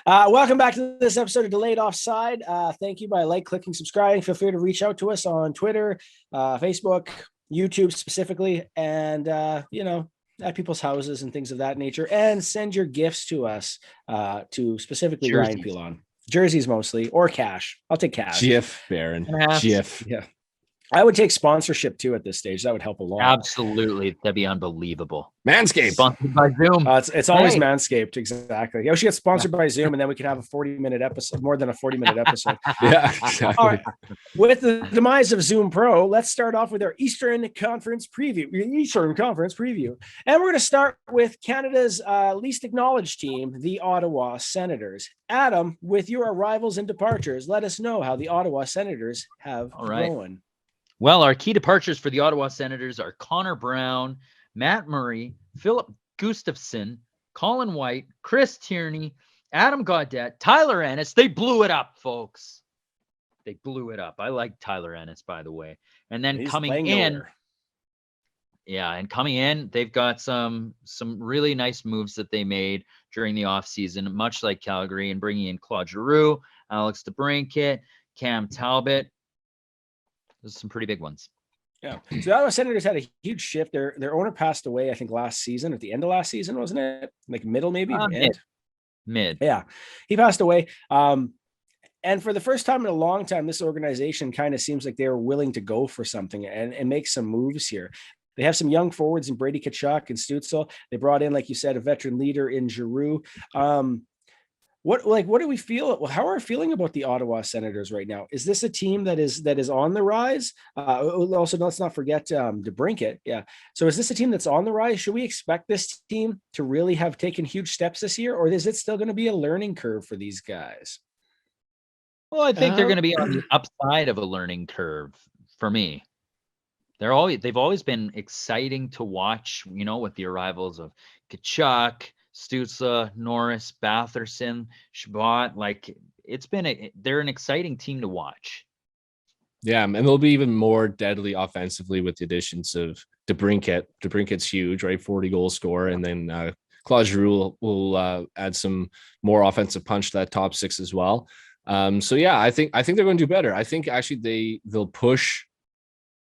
Welcome back to this episode of Delayed Offside. Thank you by clicking, subscribing. Feel free to reach out to us on Twitter, Facebook, YouTube specifically, and at people's houses and things of that nature. And send your gifts to us to specifically Jerseys. Ryan Pilon. Jerseys mostly, or cash. I'll take cash. GIF, Baron. GIF. Yeah. I would take sponsorship too at this stage. That would help a lot. Absolutely. That'd be unbelievable. Manscaped. Sponsored by Zoom. It's always Manscaped. Exactly. Yeah, we should get sponsored by Zoom, and then we can have a 40-minute episode, more than a 40-minute episode. Yeah, exactly. All right. With the demise of Zoom Pro, let's start off with our Eastern Conference preview. And we're going to start with Canada's least acknowledged team, the Ottawa Senators. Adam, with your arrivals and departures, let us know how the Ottawa Senators have going. Well, our key departures for the Ottawa Senators are Connor Brown, Matt Murray, Philip Gustafson, Colin White, Chris Tierney, Adam Gaudette, Tyler Ennis. They blew it up, folks. They blew it up. I like Tyler Ennis, by the way. And then coming in, they've got some really nice moves that they made during the offseason, much like Calgary, and bringing in Claude Giroux, Alex DeBrincat, Cam Talbot. Those are some pretty big ones. Yeah. So the Ottawa Senators had a huge shift. Their owner passed away, I think, last season, at the end of last season, wasn't it? Like middle, maybe? Mid. Yeah. He passed away. And for the first time in a long time, this organization kind of seems like they were willing to go for something and make some moves here. They have some young forwards in Brady Tkachuk and Stützle. They brought in, like you said, a veteran leader in Giroux. What do we feel? Well, how are we feeling about the Ottawa Senators right now? Is this a team that is on the rise? Also, let's not forget DeBrincat. Yeah. So is this a team that's on the rise? Should we expect this team to really have taken huge steps this year, or is it still going to be a learning curve for these guys? Well, I think they're going to be on the upside of a learning curve for me. They've always been exciting to watch, with the arrivals of Tkachuk, Stützle, Norris, Batherson, Chabot. They're an exciting team to watch. Yeah, and they'll be even more deadly offensively with the additions of DeBrincat. DeBrincat's huge, right? 40 goal scorer, and then Claude Giroux will add some more offensive punch to that top six as well. So yeah, I think they're going to do better. I think actually they'll push.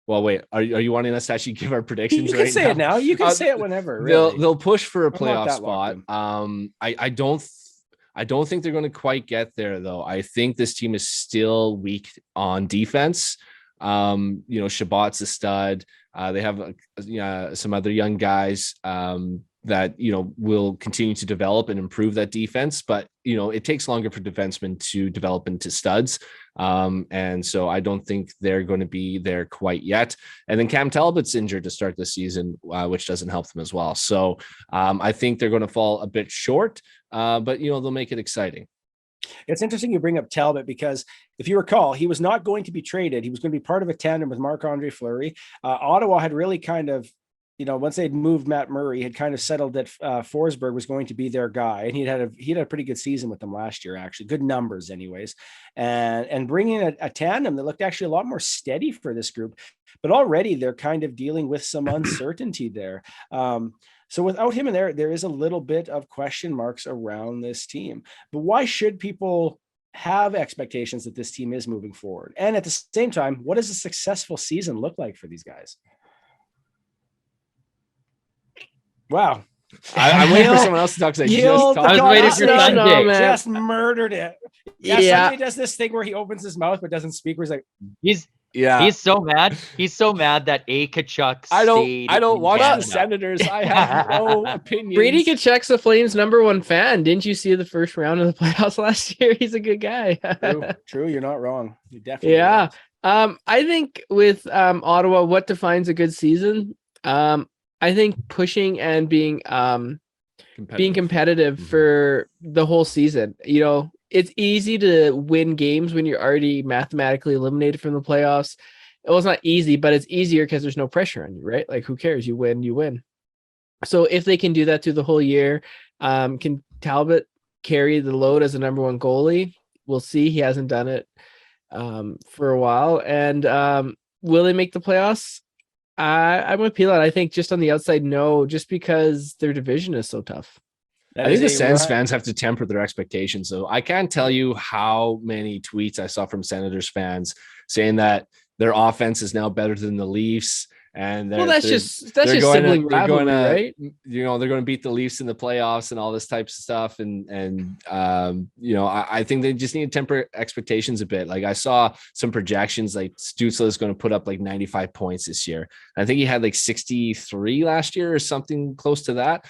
Well, wait, are you wanting us to actually give our predictions? You can say it now. You can say it whenever. Really. They'll push for a playoff spot. I don't think they're going to quite get there though. I think this team is still weak on defense. Chabot's a stud. They have some other young guys that will continue to develop and improve that defense, but it takes longer for defensemen to develop into studs. And so I don't think they're going to be there quite yet. And then Cam Talbot's injured to start the season, which doesn't help them as well. So I think they're going to fall a bit short, but they'll make it exciting. It's interesting you bring up Talbot because if you recall, he was not going to be traded. He was going to be part of a tandem with Marc-Andre Fleury. Ottawa had really kind of, once they'd moved Matt Murray, had kind of settled that Forsberg was going to be their guy, and he had a pretty good season with them last year, actually good numbers, anyways. And bringing a tandem that looked actually a lot more steady for this group, but already they're kind of dealing with some uncertainty there. So without him in there is a little bit of question marks around this team. But why should people have expectations that this team is moving forward? And at the same time, what does a successful season look like for these guys? Wow. I'm waiting for someone else to talk. I was waiting for Sanjay. Just murdered it. Yeah. Sanjay does this thing where he opens his mouth but doesn't speak. Where he's like, he's so mad. He's so mad that Tkachuk. I don't watch the Senators. I have no opinion. Brady Tkachuk's the Flames' #1 fan. Didn't you see the first round of the playoffs last year? He's a good guy. True. You're not wrong. You definitely. Yeah. I think with Ottawa, what defines a good season? I think pushing and being competitive for the whole season. It's easy to win games when you're already mathematically eliminated from the playoffs. Well, it's not easy, but it's easier because there's no pressure on you, right? Like, who cares? You win. So if they can do that through the whole year, can Talbot carry the load as a #1 goalie? We'll see. He hasn't done it for a while. And will they make the playoffs? I'm with Pilon. I think just on the outside, no, just because their division is so tough. I think the Sens fans have to temper their expectations. So I can't tell you how many tweets I saw from Senators fans saying that their offense is now better than the Leafs. And that's just sibling rivalry, right? You know, they're going to beat the Leafs in the playoffs and all this types of stuff. And you know, I think they just need to temper expectations a bit. Like I saw some projections, like Stützle is going to put up like 95 points this year. I think he had like 63 last year or something close to that.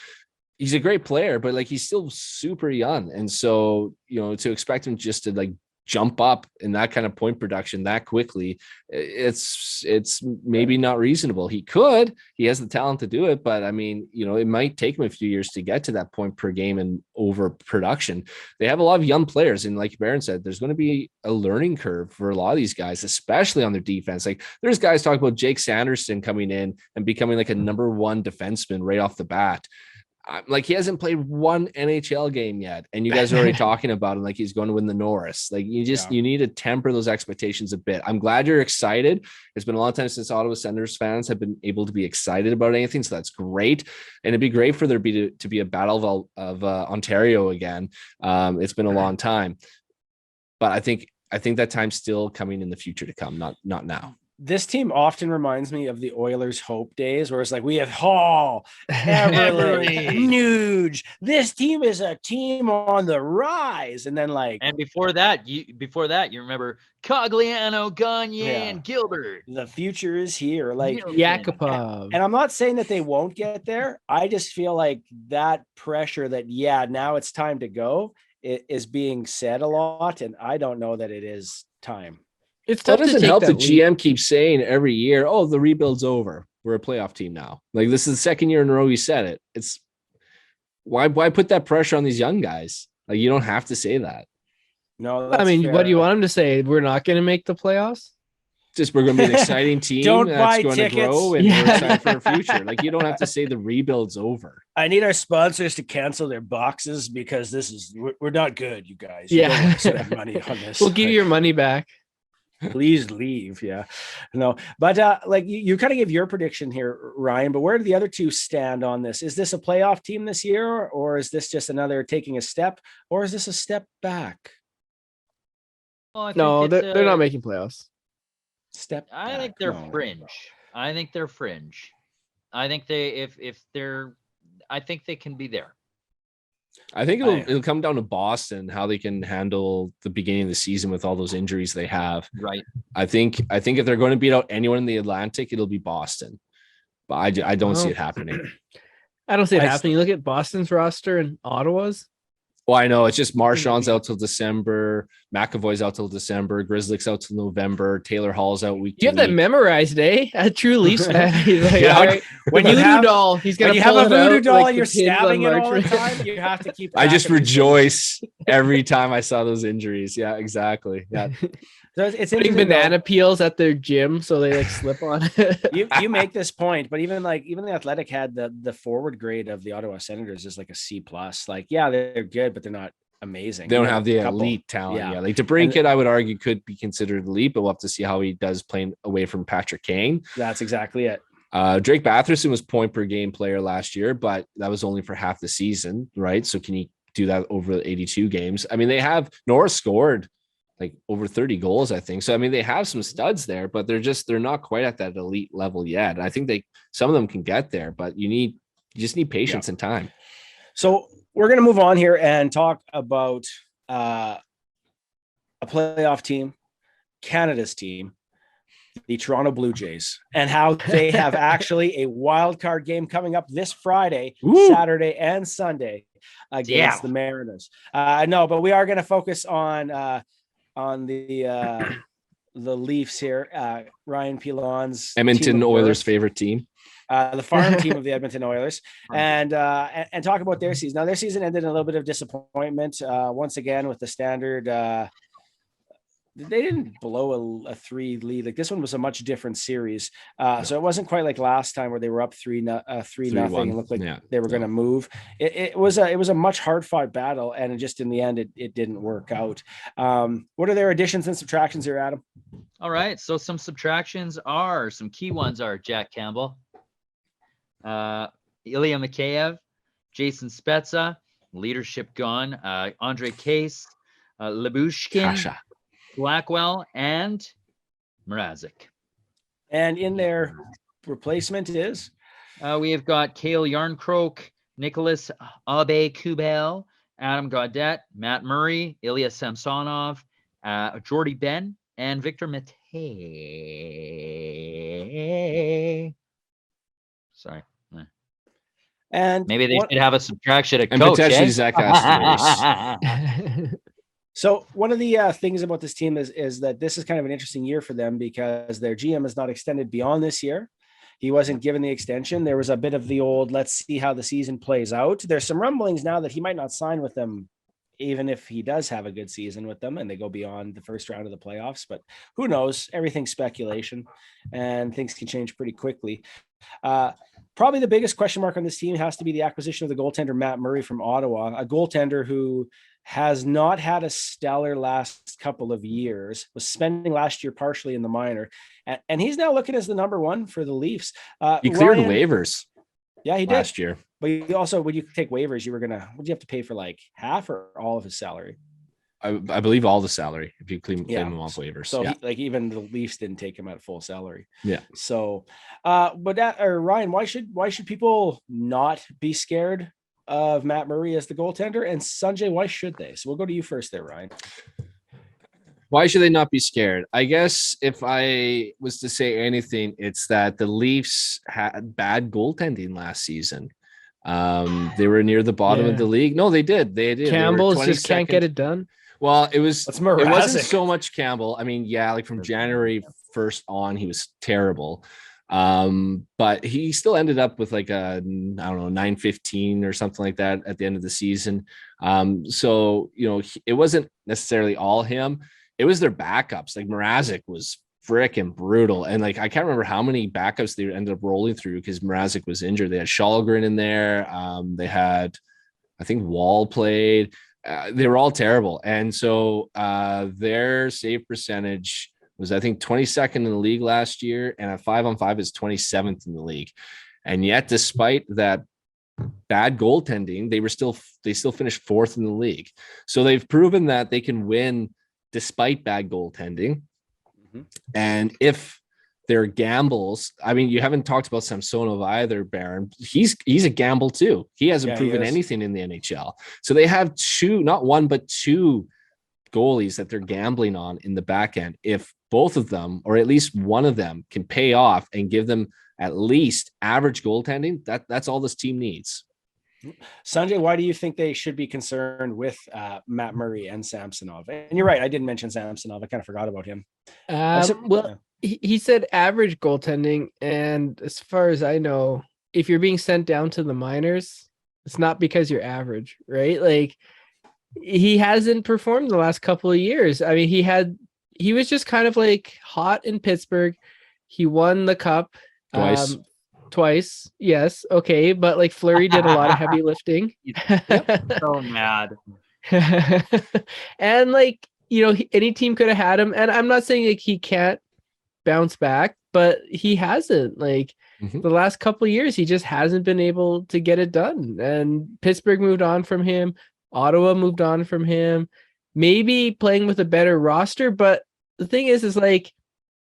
He's a great player, but like he's still super young. And so, you know, to expect him just to like jump up in that kind of point production that quickly, it's maybe not reasonable. He has the talent to do it, but I mean, you know, it might take him a few years to get to that point per game and over production. They have a lot of young players, and like Baron said, there's going to be a learning curve for a lot of these guys, especially on their defense. Like there's guys talking about Jake Sanderson coming in and becoming like a number one defenseman right off the bat. Like he hasn't played one NHL game yet, and you guys are already talking about him like he's going to win the Norris. Like you need to temper those expectations a bit. I'm glad you're excited. It's been a long time since Ottawa Senators fans have been able to be excited about anything, so that's great. And it'd be great for there to be a battle of Ontario again. It's been a long time, but I think that time's still coming in the future to come, not now. This team often reminds me of the Oilers' Hope days, where it's like we have Hall, Everly, Nuge. This team is a team on the rise, and then before that, you remember Cogliano, Gagne, and Gilbert. The future is here, like Yakupov. And I'm not saying that they won't get there. I just feel like that pressure that now it's time to go is being said a lot, and I don't know that it is time. It's tough. It doesn't help the GM keeps saying every year, "Oh, the rebuild's over. We're a playoff team now." Like this is the second year in a row you said it. It's why put that pressure on these young guys? Like you don't have to say that. No, I mean, what do you want them to say? We're not going to make the playoffs. Just we're going to be an exciting team that's going to grow and we're excited for our future. Like you don't have to say the rebuild's over. I need our sponsors to cancel their boxes because we're not good, you guys. You don't spend money on this. We'll give you your money back. Please leave. Yeah, no, but like you kind of gave your prediction here, Ryan, but where do the other two stand on this? Is this a playoff team this year, or is this just another taking a step, or is this a step back? Well, no, they're not making playoffs. I think they're fringe. I think they're fringe. I think I think they can be there. I think it'll come down to Boston, how they can handle the beginning of the season with all those injuries they have. Right. I think if they're going to beat out anyone in the Atlantic, it'll be Boston. But I don't see it happening. I don't see it happening. You look at Boston's roster and Ottawa's. Well, I know it's just Marchand's out till December, McAvoy's out till December, Grizzlick's out till November, Taylor Hall's out week. You have that memorized, eh? A true Leafs fan. He's like, all right. When you have doll, he's gonna have a voodoo doll and you're the stabbing it all the time. You have to keep. I just rejoice every time I saw those injuries. Yeah, exactly. Yeah. So it's putting banana peels at their gym so they like slip on it. you make this point, but even the Athletic had the forward grade of the Ottawa Senators is like a C+. Like, yeah, they're good, but they're not amazing. They don't have the elite talent. Yeah. Like DeBrincat, I would argue, could be considered elite, but we'll have to see how he does playing away from Patrick Kane. That's exactly it. Drake Batherson was point per game player last year, but that was only for half the season, right? So can you do that over 82 games? I mean, they have Norris scored like over 30 goals, I think. So, I mean, they have some studs there, but they're not quite at that elite level yet. And I think some of them can get there, but you just need patience and time. So we're going to move on here and talk about a playoff team, Canada's team, the Toronto Blue Jays, and how they have actually a wild card game coming up this Friday, Saturday, and Sunday against the Mariners. No, but we are going to focus on the Leafs here. Ryan Pilon's Edmonton Oilers' favorite team. The farm team of the Edmonton Oilers, and talk about their season. Now, their season ended in a little bit of disappointment once again with the standard. They didn't blow a 3 lead. Like this one was a much different series, so it wasn't quite like last time where they were up 3-0 and looked like they were going to move. It was a much hard fought battle, and just in the end, it didn't work out. What are their additions and subtractions here, Adam? All right, so some key ones are Jack Campbell, Ilya Mikheyev, Jason Spezza, leadership gone. Andre Case, Lyubushkin, Kasha. Blackwell, and Mrazek. And in their replacement is? We have got Kale Yarncroke, Nicholas Abe-Kubel, Adam Gaudette, Matt Murray, Ilya Samsonov, Jordy Ben, and Victor Mete. Sorry. And maybe they should have a subtraction of and coach, potentially Zach Aston. So one of the things about this team is that this is kind of an interesting year for them because their GM is not extended beyond this year. He wasn't given the extension. There was a bit of the old, let's see how the season plays out. There's some rumblings now that he might not sign with them, even if he does have a good season with them and they go beyond the first round of the playoffs. But who knows? Everything's speculation and things can change pretty quickly. Probably the biggest question mark on this team has to be the acquisition of the goaltender Matt Murray from Ottawa, a goaltender who has not had a stellar last couple of years, was spending last year partially in the minor, and he's now looking as the number one for the Leafs. He cleared waivers. Yeah, he did last year. But you also, when you take waivers, would you have to pay for like half or all of his salary? I believe all the salary if you claim him off waivers. So even the Leafs didn't take him at full salary. Yeah. So, Ryan, why should people not be scared of Matt Murray as the goaltender? And Sanjay, why should they? So we'll go to you first there, Ryan. Why should they not be scared? I guess if I was to say anything, it's that the Leafs had bad goaltending last season. They were near the bottom of the league. No, they did. Campbell just can't get it done. Well, it wasn't so much Campbell. I mean, like from January 1st on, he was terrible. But he still ended up with like a, I don't know, 915 or something like that at the end of the season. So, it wasn't necessarily all him. It was their backups. Like Mrazek was freaking brutal. And like, I can't remember how many backups they ended up rolling through because Mrazek was injured. They had Shalgren in there. They had, I think Wall played. They were all terrible. And so their save percentage was, I think, 22nd in the league last year. And at 5-on-5 is 27th in the league. And yet, despite that bad goaltending, they still finished 4th in the league. So they've proven that they can win despite bad goaltending. Mm-hmm. And if their gambles, I mean, you haven't talked about Samsonov either, Baron. He's a gamble too. He hasn't proven anything in the NHL. So they have not one, but two goalies that they're gambling on in the back end. If both of them, or at least one of them, can pay off and give them at least average goaltending, that's all this team needs. Sanjay, why do you think they should be concerned with Matt Murray and Samsonov? And you're right, I didn't mention Samsonov. I kind of forgot about him. He said average goaltending, and as far as I know, if you're being sent down to the minors, it's not because you're average, right? Like, he hasn't performed the last couple of years. I mean, he was just kind of like hot in Pittsburgh. He won the cup twice. Yes. Okay. But like Fleury did a lot of heavy lifting. So mad. And like, any team could have had him. And I'm not saying like he can't bounce back, but he hasn't. Like the last couple of years, he just hasn't been able to get it done. And Pittsburgh moved on from him. Ottawa moved on from him. Maybe playing with a better roster. But the thing is like,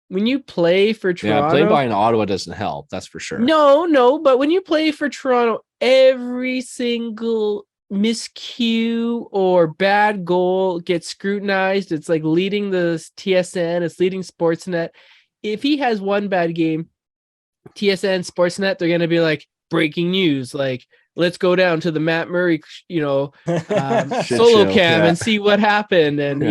when you play for Toronto, playing by in Ottawa doesn't help. That's for sure. No. But when you play for Toronto, every single miscue or bad goal gets scrutinized. It's like leading the TSN. It's leading Sportsnet. If he has one bad game, TSN, Sportsnet, they're going to be like, breaking news. Like, let's go down to the Matt Murray, solo cam and see what happened. And,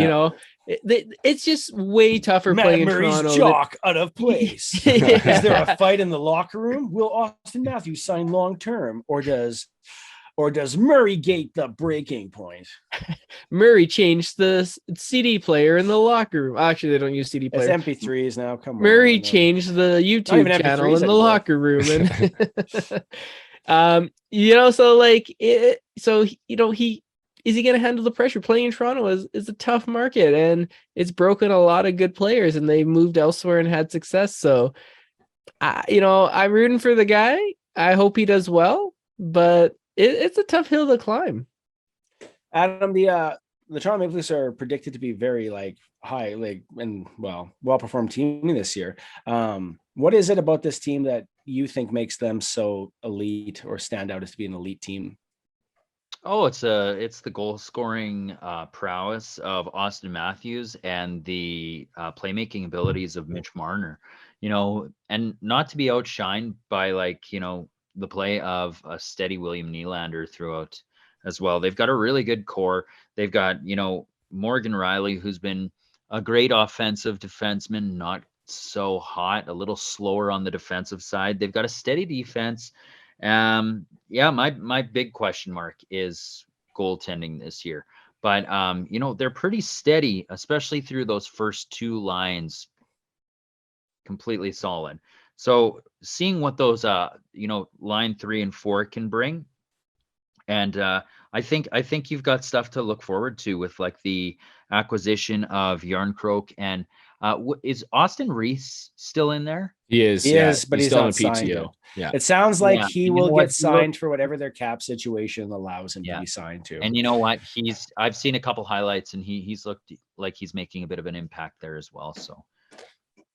it's just way tougher playing in Toronto. Murray's jock out of place. Is there a fight in the locker room? Will Austin Matthews sign long term, or does Murray gate the breaking point? Murray changed the CD player in the locker room. Actually, they don't use CD players. It's MP3s now. Come on. Murray changed the YouTube channel in the locker room, and so like it. So he. Is he going to handle the pressure? Playing in Toronto is a tough market, and it's broken a lot of good players, and they moved elsewhere and had success. So, I'm rooting for the guy. I hope he does well, but it's a tough hill to climb. Adam, the Toronto Maple Leafs are predicted to be very high, and well-performed team this year. What is it about this team that you think makes them so elite or stand out as to be an elite team? Oh, it's the goal scoring prowess of Austin Matthews and the playmaking abilities of Mitch Marner. And not to be outshined by the play of a steady William Nylander throughout as well. They've got a really good core. They've got Morgan Riley, who's been a great offensive defenseman, not so hot, a little slower on the defensive side. They've got a steady defense. My big question mark is goaltending this year, but they're pretty steady, especially through those first two lines, completely solid. So seeing what those line 3 and 4 can bring, and I think you've got stuff to look forward to with the acquisition of Yarncroke. And is Austin Reese still in there? He is, but he's still on not signed PTO. yet. Yeah, it sounds like he will get signed Look, for whatever their cap situation allows him to be signed to. And you know what? I've seen a couple highlights, and he's looked like he's making a bit of an impact there as well. So.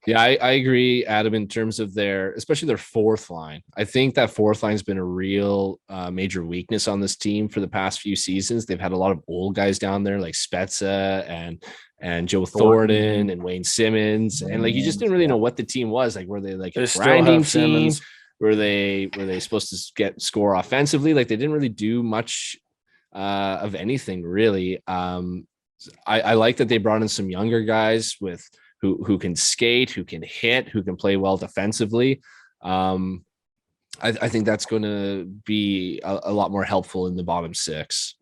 Yeah, I agree, Adam, in terms of especially their fourth line. I think that fourth line has been a real major weakness on this team for the past few seasons. They've had a lot of old guys down there like Spezza and Joe Thornton and Wayne Simmons. And you just didn't really know what the team was. Were they a grinding team? Were they supposed to score offensively? They didn't really do much of anything really. I like that they brought in some younger guys who can skate, who can hit, who can play well defensively. I think that's going to be a lot more helpful in the bottom six.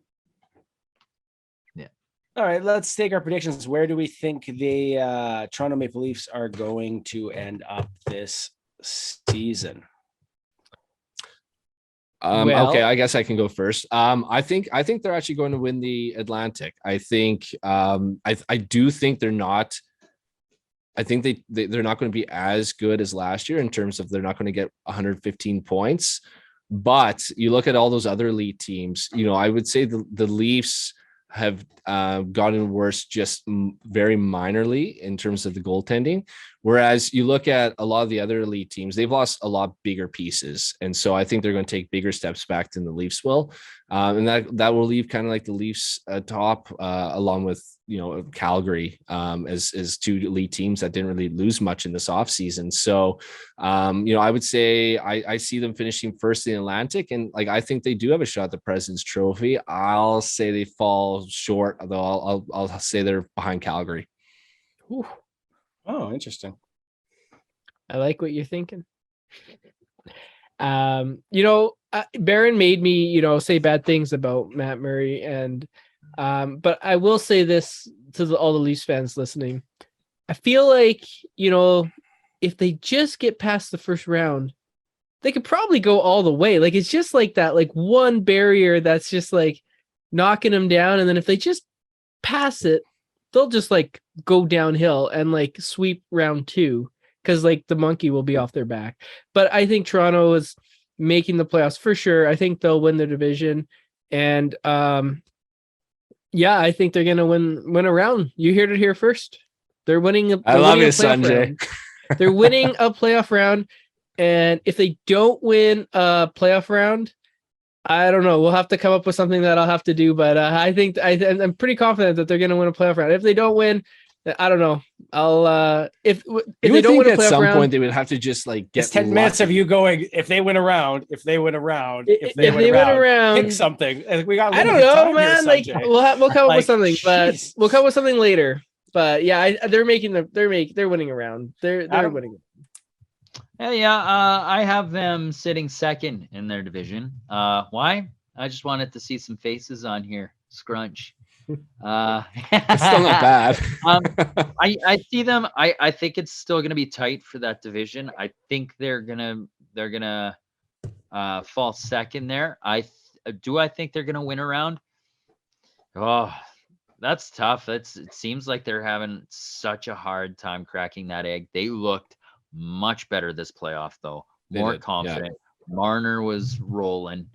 Yeah. All right, let's take our predictions. Where do we think the Toronto Maple Leafs are going to end up this season? Okay, I guess I can go first. I think they're actually going to win the Atlantic. I think I do think they're not. I think they're not going to be as good as last year in terms of they're not going to get 115 points. But you look at all those other elite teams, I would say the Leafs have gotten worse just very minorly in terms of the goaltending. Whereas you look at a lot of the other elite teams, they've lost a lot bigger pieces. And so I think they're going to take bigger steps back than the Leafs will. And that will leave kind of the Leafs top along with, Calgary as two elite teams that didn't really lose much in this offseason. So, I would say I see them finishing first in the Atlantic. And I think they do have a shot at the President's Trophy. I'll say they fall short, although I'll say they're behind Calgary. Ooh. Oh, interesting. I like what you're thinking. Baron made me, say bad things about Matt Murray, and but I will say this to all the Leafs fans listening. I feel like, if they just get past the first round, they could probably go all the way. It's just that, one barrier that's just knocking them down, and then if they just pass it, they'll just go downhill and sweep round 2 because the monkey will be off their back. But I think Toronto is making the playoffs for sure. I think they'll win their division, and I think they're gonna win a round. You heard it here first. They're winning. I love you, Sanjay. They're winning a playoff round, and if they don't win a playoff round, I don't know. We'll have to come up with something that I'll have to do, but I think I'm pretty confident that they're going to win a playoff round. If they don't win, I don't know. I'll if they don't win a playoff round, at some point they would have to just get 10 minutes of you going. If they win a round, if they win a round, pick something. We got. I don't know, man. We'll come up with something, but we'll come up with something later. But yeah, they're winning a round. They're winning. I have them sitting second in their division. Why? I just wanted to see some faces on here. Scrunch. It's still not bad. I see them. I think it's still going to be tight for that division. I think they're gonna fall second there. I think they're gonna win a round. Oh, that's tough. It seems like they're having such a hard time cracking that egg. They looked much better this playoff, though. More confident. Yeah. Marner was rolling.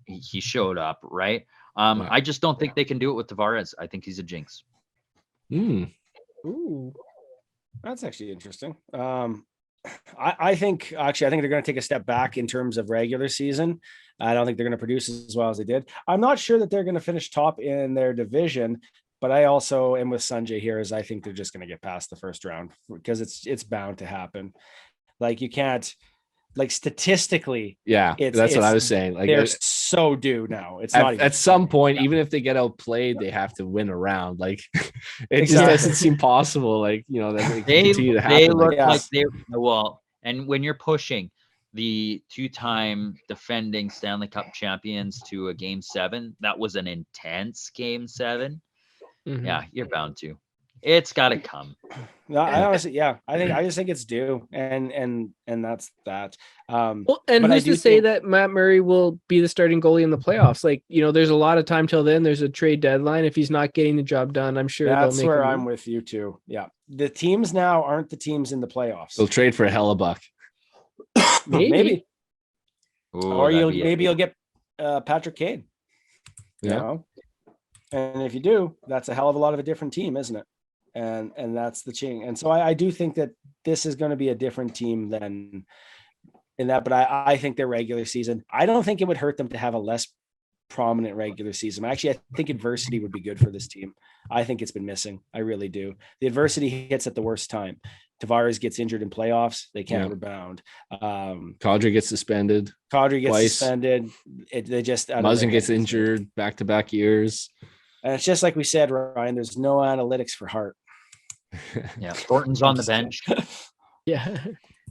He showed up, right? I just don't think they can do it with Tavares. I think he's a jinx. Ooh, that's actually interesting. I think they're going to take a step back in terms of regular season. I don't think they're going to produce as well as they did. I'm not sure that they're going to finish top in their division, but I also am with Sanjay here, as I think they're just going to get past the first round because it's bound to happen. Like you can't, like statistically, that's what I was saying. Like they're so due now. It's not even at some point, even if they get outplayed, they have to win a round. Like it just doesn't seem possible. Like that they continue to happen. They look like they and when you're pushing the 2-time defending Stanley Cup champions to a game 7, that was an intense game 7. Mm-hmm. Yeah, you're bound to. It's got to come. No, I honestly, I just think it's due, and that's that. And who's to say that Matt Murray will be the starting goalie in the playoffs? Like, there's a lot of time till then. There's a trade deadline. If he's not getting the job done, I'm sure that's they'll make where I'm with you too. Yeah, the teams now aren't the teams in the playoffs. They'll trade for a Hellebuck. Maybe. Ooh, or you'll get Patrick Kane. Yeah. And if you do, that's a hell of a lot of a different team, isn't it? And that's the ching. And so I do think that this is going to be a different team than in that, but I think their regular season, I don't think it would hurt them to have a less prominent regular season. I think adversity would be good for this team. I think it's been missing. I really do. The adversity hits at the worst time. Tavares gets injured in playoffs. They can't rebound. Kadri gets suspended. Suspended. They just Muzzin gets injured back-to-back years. And it's just like we said, Ryan, there's no analytics for Hart. Yeah, Thornton's on the bench. Yeah.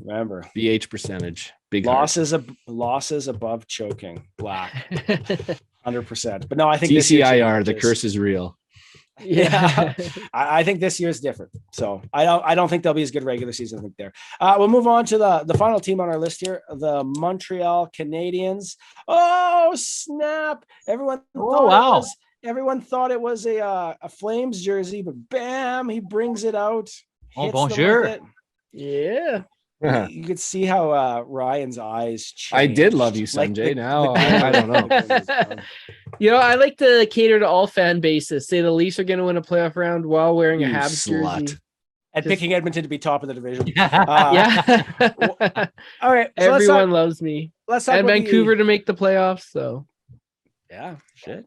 Remember. BH percentage. Big losses above choking. Black. 100%. But no, I think TCIR, the curse is real. Yeah. I think this year's different. So I don't think they'll be as good regular season. I think there. We'll move on to the final team on our list here, the Montreal Canadiens. Oh, snap. Everyone thought it was a Flames jersey, but bam, he brings it out. Oh, bonjour. Yeah. You could see how Ryan's eyes changed. I did love you, Sanjay. Now I don't know. I like to cater to all fan bases. Say the Leafs are going to win a playoff round while wearing a Habs jersey. And picking Edmonton to be top of the division. Yeah. All right. So everyone loves me. Let's talk about Vancouver to make the playoffs. So yeah, shit.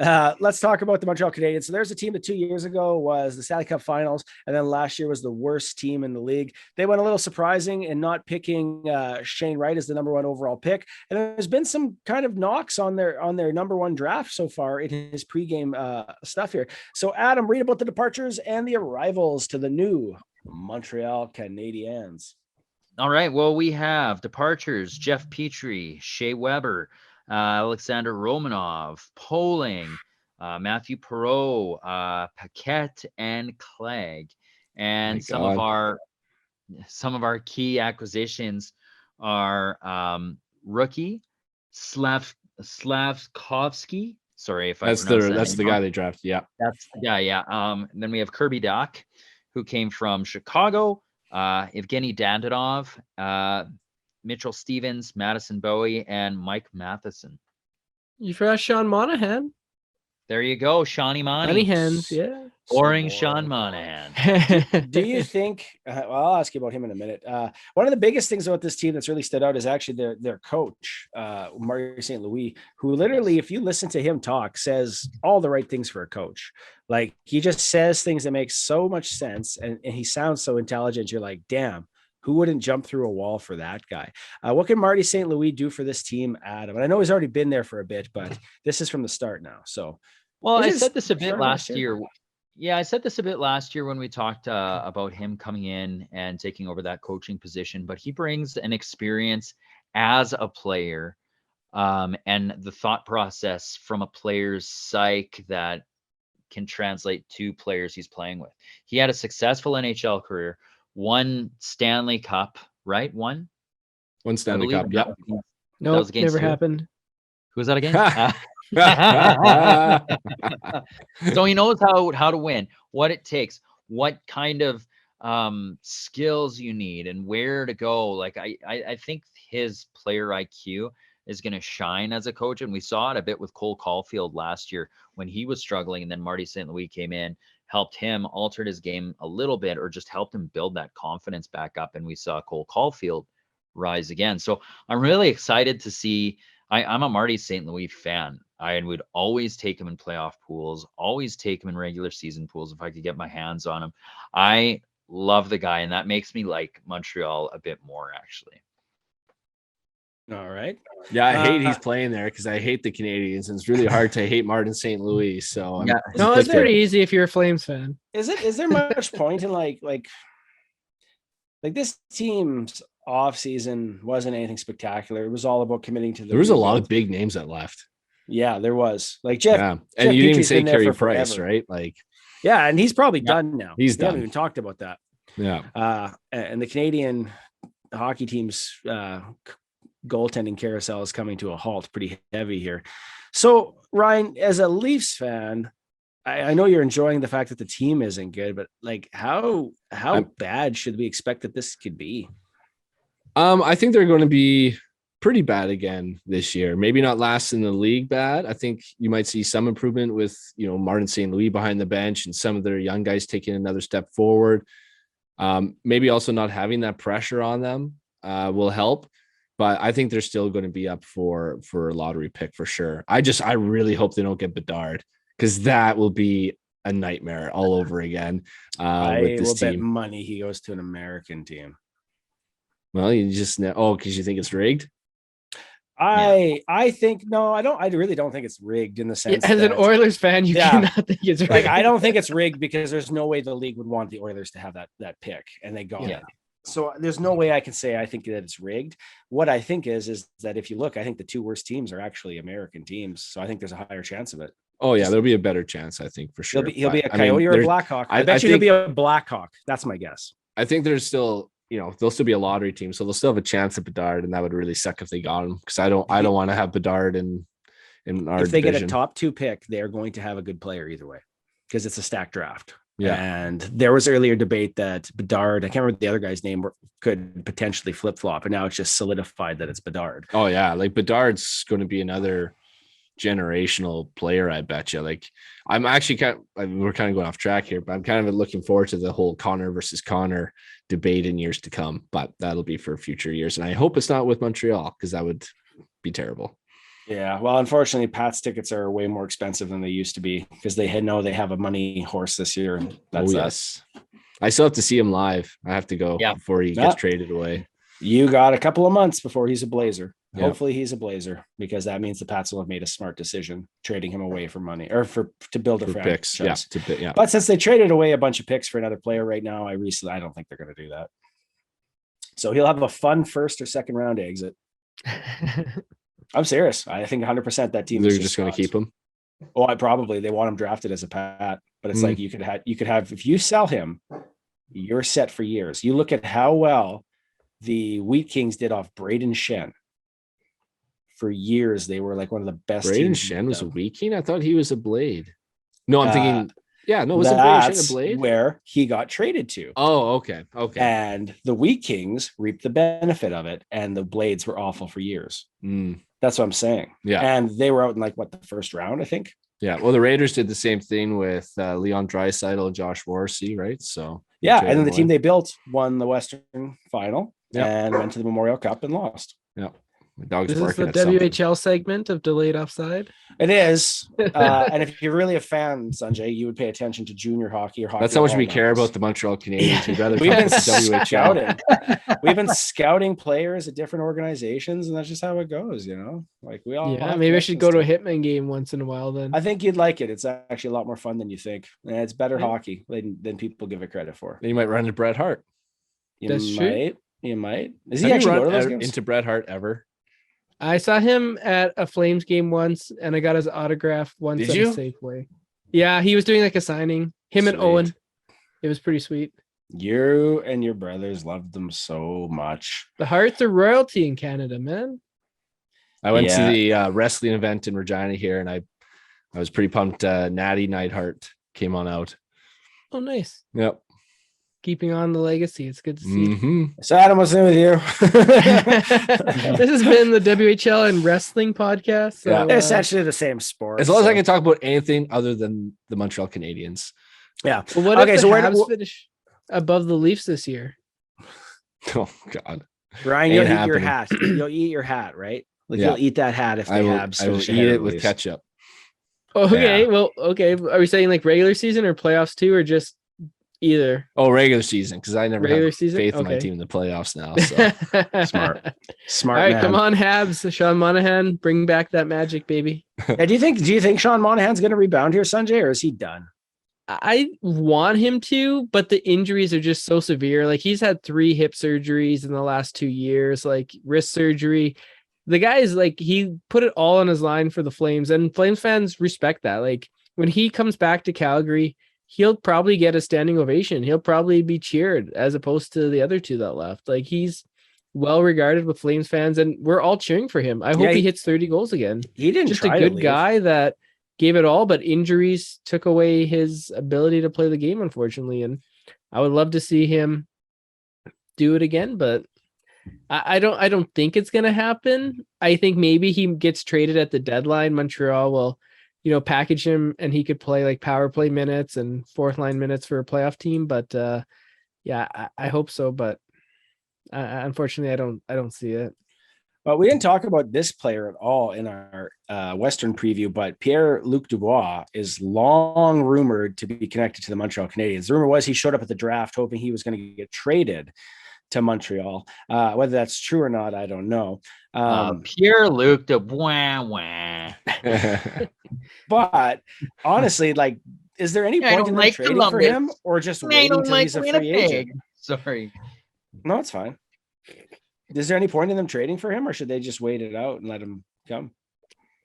Let's talk about the Montreal Canadiens. So there's a team that 2 years ago was the Stanley Cup Finals, and then last year was the worst team in the league. They went a little surprising in not picking Shane Wright as the number 1 overall pick, and there's been some kind of knocks on their number 1 draft so far in his pregame stuff here. So Adam, read about the departures and the arrivals to the new Montreal Canadiens. All right. Well, we have departures: Jeff Petrie, Shea Weber, Alexander Romanov, Poling, Matthew Perreault, Paquette, and Clegg. And some of our key acquisitions are rookie Slavkovsky. Sorry if that's the guy they drafted. Yeah, that's the guy. Yeah. Then we have Kirby Dach, who came from Chicago. Evgeny Dandonov, Mitchell Stevens, Madison Bowie, and Mike Matheson. You forgot Sean Monahan. There you go, Shawnee Money. Monahans, yeah. Boring Sean Monahan. Do you think? I'll ask you about him in a minute. One of the biggest things about this team that's really stood out is actually their coach, Mario St. Louis, who literally, if you listen to him talk, says all the right things for a coach. Like he just says things that make so much sense, and he sounds so intelligent. You're like, damn. Who wouldn't jump through a wall for that guy? What can Marty St. Louis do for this team, Adam? And I know he's already been there for a bit, but this is from the start now. So, I said this a bit last year. Yeah, I said this a bit last year when we talked about him coming in and taking over that coaching position. But he brings an experience as a player and the thought process from a player's psyche that can translate to players he's playing with. He had a successful NHL career. One Stanley Cup, right? One Stanley Cup. Yep. No, never happened. Who was that again? So he knows how to win, what it takes, what kind of skills you need, and where to go. Like I think his player IQ is going to shine as a coach. And we saw it a bit with Cole Caulfield last year when he was struggling, and then Marty St. Louis came in, helped him, altered his game a little bit, or just helped him build that confidence back up. And we saw Cole Caulfield rise again. So I'm really excited to see. I'm a Marty St. Louis fan. I would always take him in playoff pools, always take him in regular season pools if I could get my hands on him. I love the guy, and that makes me like Montreal a bit more, actually. All right. Yeah, I hate he's playing there because I hate the Canadiens, and it's really hard to hate Martin St. Louis. So no, it's pretty easy if you're a Flames fan. Is there much point in like this team's off season wasn't anything spectacular. It was all about committing to the. There was a lot of big names that left. Yeah, there was like Jeff. Yeah. And Jeff you didn't even Petry's say been there Carey for Price, forever. right? Like, yeah, and he's probably done now. He's We done. haven't even talked about that. Yeah. And the Canadian hockey team's goaltending carousel is coming to a halt pretty heavy here. So, Ryan, as a Leafs fan, I know you're enjoying the fact that the team isn't good, but like how bad should we expect that this could be? I think they're going to be pretty bad again this year. Maybe not last in the league bad. I think you might see some improvement with, Martin St. Louis behind the bench and some of their young guys taking another step forward. Maybe also not having that pressure on them will help. But I think they're still going to be up for a lottery pick for sure. I really hope they don't get Bedard, because that will be a nightmare all over again. I will bet money he goes to an American team. Well, you just know, because you think it's rigged. I think no, I don't. I really don't think it's rigged in the sense. As an Oilers fan, you cannot think it's rigged. Like, I don't think it's rigged because there's no way the league would want the Oilers to have that pick, and they got it. So there's no way I can say I think that it's rigged. What I think is that if you look, I think the two worst teams are actually American teams. So I think there's a higher chance of it. Oh yeah, there'll be a better chance, I think, for sure. He'll be a Coyote or a Blackhawk. I bet you he'll be a Blackhawk. That's my guess. I think there's still, they'll still be a lottery team, so they'll still have a chance at Bedard, and that would really suck if they got him, because I don't want to have Bedard in our. If they get a top 2 pick, they are going to have a good player either way, because it's a stacked draft. Yeah. And there was earlier debate that Bedard, I can't remember the other guy's name, could potentially flip flop, and now it's just solidified that it's Bedard. Oh yeah, like Bedard's going to be another generational player, I bet you. Like, I'm actually we're kind of going off track here, but I'm kind of looking forward to the whole Connor versus Connor debate in years to come, but that'll be for future years. And I hope it's not with Montreal, because that would be terrible. Yeah. Well, unfortunately, Pat's tickets are way more expensive than they used to be, because they they have a money horse this year. That's yes. I still have to see him live. I have to go before he gets traded away. You got a couple of months before he's a Blazer. Yeah. Hopefully he's a Blazer, because that means the Pats will have made a smart decision trading him away for money, or to build a franchise. Picks. Yeah. But since they traded away a bunch of picks for another player right now, I don't think they're going to do that. So he'll have a fun first or second round exit. I'm serious. I think 100% that team. They're just going to keep him. Oh, they want him drafted as a Pat, but it's like you could have if you sell him, you're set for years. You look at how well the Wheat Kings did off Braden Shen. For years, they were like one of the best. Braden Shen was a Wheat King? I thought he was a Blade. No, I'm thinking. Yeah, no, wasn't Braden Shen a Blade? Where he got traded to. Oh, okay. And the Wheat Kings reaped the benefit of it, and the Blades were awful for years. That's what I'm saying. Yeah. And they were out in the first round, I think. Yeah. Well, the Raiders did the same thing with Leon Draisaitl and Josh Morrissey, right? So yeah, and then the team they built won the Western Final and went to the Memorial Cup and lost. Yeah. This is the WHL segment of Delayed Offside. It is. And if you're really a fan, Sanjay, you would pay attention to junior hockey or hockey. That's how much we care about the Montreal Canadiens. We'd rather We've been WHL. We've been scouting players at different organizations, and that's just how it goes, Like we all. Yeah, maybe I should go to a Hitman game once in a while then. I think you'd like it. It's actually a lot more fun than you think. And it's better hockey than people give it credit for. Then you might run into Bret Hart. True. You might. Is he actually go to those games? Into Bret Hart ever? I saw him at a Flames game once, and I got his autograph once at a Safeway. Yeah, he was doing like a signing. Him and Owen. It was pretty sweet. You and your brothers loved them so much. The Harts are royalty in Canada, man. I went to the wrestling event in Regina here, and I was pretty pumped. Natty Neidhart came on out. Oh, nice. Yep. keeping on the legacy. It's good to see. So Adam, what's new with you? This has been the WHL and wrestling podcast. So, essentially the same sport. As long as I can talk about anything other than the Montreal Canadiens. Yeah. Well, what if the Habs finish above the Leafs this year? Oh God, Ryan, you'll eat your hat. You'll eat your hat, right? Like you'll eat that hat if the Habs. I will eat it with ketchup. Okay, well, okay. Are we saying like regular season or playoffs too, or just either? Oh, regular season, because I never have season? faith in my team in the playoffs now. So smart. All right, man. come on, Habs. Sean Monahan, bring back that magic, baby. Do you think Sean Monahan's going to rebound here, Sanjay, or is he done? I want him to, but the injuries are just so severe. Like he's had 3 hip surgeries in the last 2 years, like wrist surgery. The guy is like, he put it all on his line for the Flames, and Flames fans respect that. Like when he comes back to Calgary, he'll probably get a standing ovation. He'll probably be cheered as opposed to the other 2 that left. Like he's well regarded with Flames fans, and we're all cheering for him. I hope he hits 30 goals again. He didn't just try a good guy that gave it all, but injuries took away his ability to play the game, unfortunately. And I would love to see him do it again, but I don't think it's going to happen. I think maybe he gets traded at the deadline. Montreal will, package him and he could play like power play minutes and 4th line minutes for a playoff team. But I hope so. But unfortunately, I don't see it. Well, we didn't talk about this player at all in our Western preview, but Pierre-Luc Dubois is long rumored to be connected to the Montreal Canadiens. The rumor was he showed up at the draft hoping he was going to get traded to Montreal. Whether that's true or not, I don't know. Pierre-Luc Dubois. But honestly, like, is there any point in them trading for him or just waiting until he's a free agent? Sorry. No, it's fine. Is there any point in them trading for him, or should they just wait it out and let him come?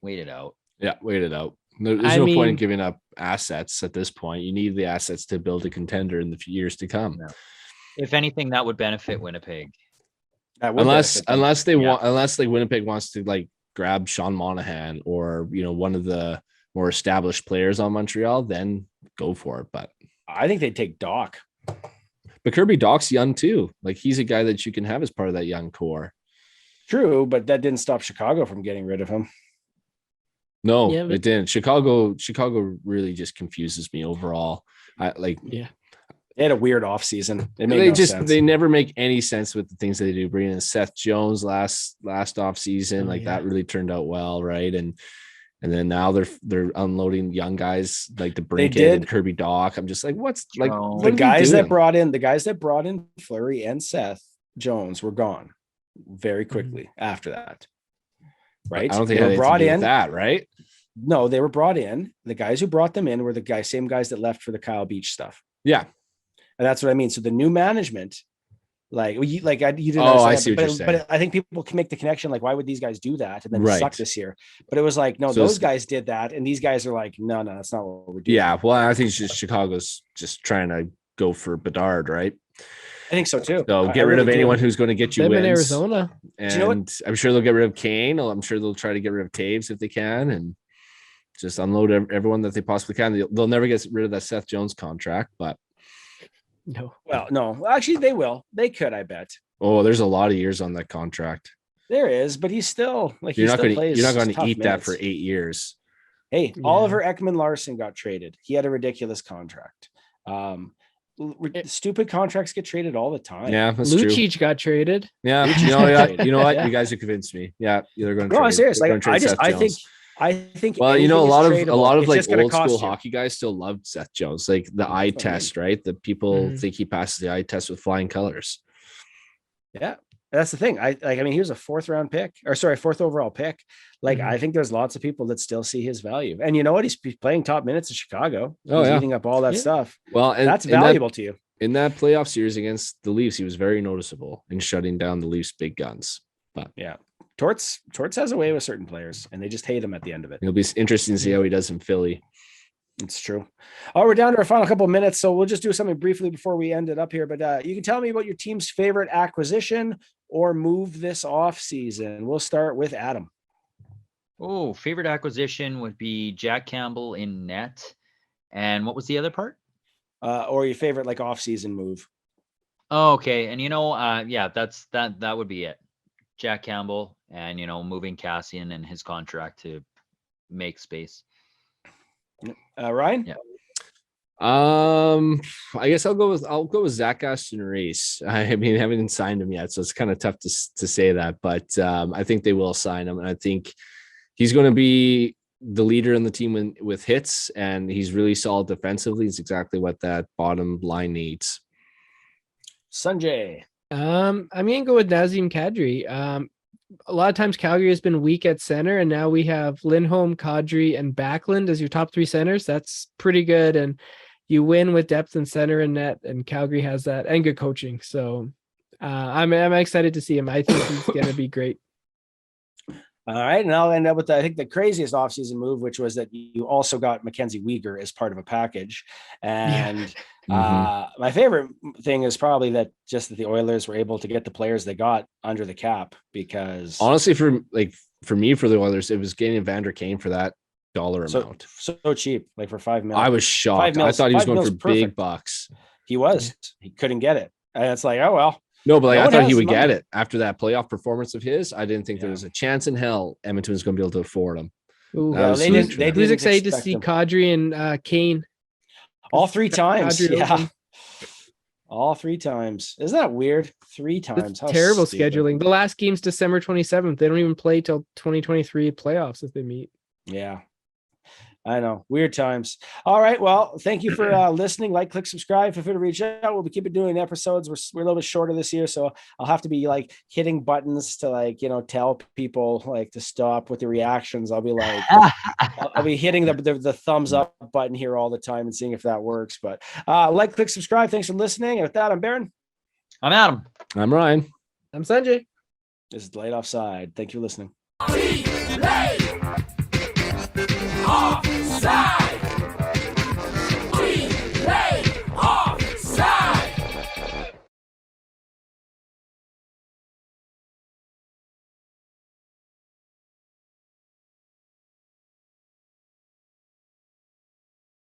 Wait it out. Yeah, wait it out. There's no point in giving up assets at this point. You need the assets to build a contender in the years to come. No. If anything, that would benefit Winnipeg. Unless Winnipeg wants to like grab Sean Monahan or one of the more established players on Montreal, then go for it. But I think they'd take Doc. But Kirby Doc's young too. Like he's a guy that you can have as part of that young core. True, but that didn't stop Chicago from getting rid of him. No, it didn't. Chicago really just confuses me overall. They had a weird offseason. They never make any sense with the things they do. Bringing in Seth Jones last offseason, that really turned out well, right? And then now they're unloading young guys like the Brinket and Kirby Doc. I'm just like, the guys that brought in Fleury and Seth Jones were gone very quickly after that. Right? I don't think they were brought in that, right? No, they were brought in. The guys who brought them in were the same guys that left for the Kyle Beach stuff. Yeah. And that's what I mean. So the new management, you didn't. I see what you're saying. But I think people can make the connection. Like, why would these guys do that and then suck this year? But it was like, no, those guys did that, and these guys are like, no, that's not what we're doing. Yeah, well, I think it's just Chicago's just trying to go for Bedard, right? I think so too. So get rid of anyone who's going to get you wins. In Arizona, and I'm sure they'll get rid of Kane. I'm sure they'll try to get rid of Taves if they can, and just unload everyone that they possibly can. They'll never get rid of that Seth Jones contract, but. No. Well, no. Actually, they will. They could, I bet. Oh, there's a lot of years on that contract. There is, but he's still like you're not going to eat that for 8 years. Hey, Oliver Ekman-Larsson got traded. He had a ridiculous contract. Stupid contracts get traded all the time. Yeah, that's Lucic true. Got traded. Yeah, you know what? You guys have convinced me. Yeah, they're going to. No, I'm serious. Like I think. Well, a lot of like old school hockey guys still love Seth Jones, like the eye test, right? The people think he passes the eye test with flying colors. Yeah, that's the thing. He was a 4th overall pick. Like, I think there's lots of people that still see his value. And you know what? He's playing top minutes in Chicago. He's eating up all that stuff. Well, and that's valuable to you. In that playoff series against the Leafs, he was very noticeable in shutting down the Leafs' big guns. But yeah. Torts has a way with certain players, and they just hate him at the end of it. It'll be interesting to see how he does in Philly. It's true. We're down to our final couple of minutes, so we'll just do something briefly before we end it up here. But you can tell me about your team's favorite acquisition or move this off season. We'll start with Adam. Oh, favorite acquisition would be Jack Campbell in net. And what was the other part? Or your favorite off season move? Oh, okay. And yeah, that would be it. Jack Campbell and moving Cassian and his contract to make space. Ryan? Yeah. I guess I'll go with Zach Aston-Reese. I mean, I haven't signed him yet, so it's kind of tough to say that, but I think they will sign him, and I think he's going to be the leader in the team with hits, and he's really solid defensively. It's exactly what that bottom line needs. Sanjay. I'm gonna go with Nazem Kadri. A lot of times Calgary has been weak at center, and now we have Lindholm, Kadri, and Backlund as your top three centers. That's pretty good, and you win with depth in center and net, and Calgary has that, and good coaching. So I'm excited to see him. I think he's gonna be great. All right, and I'll end up with I think the craziest offseason move, which was that you also got Mackenzie Weegar as part of a package. And my favorite thing is probably that the Oilers were able to get the players they got under the cap, because honestly, for me, for the Oilers, it was getting Evander Kane for that dollar amount. So cheap, like for $5 million. I was shocked. I thought he was going for big bucks. He couldn't get it. And it's like, oh, well. No, but I thought he would get it after that playoff performance of his. I didn't think there was a chance in hell Edmonton was going to be able to afford him. They was excited to see Kadri and Kane all 3 times. Yeah, all 3 times. Isn't that weird? 3 times. How terrible scheduling. The last game's December 27th. They don't even play till 2023 playoffs if they meet. Yeah. I know. Weird times. All right. Well, thank you for listening. Like, click, subscribe. Feel free to reach out. We'll keep doing episodes. We're a little bit shorter this year, so I'll have to be like hitting buttons to tell people to stop with the reactions. I'll be like, I'll be hitting the thumbs up button here all the time and seeing if that works. But like, click, subscribe. Thanks for listening. And with that, I'm Baron. I'm Adam. I'm Ryan. I'm Sanjay. This is Delayed Offside. Thank you for listening.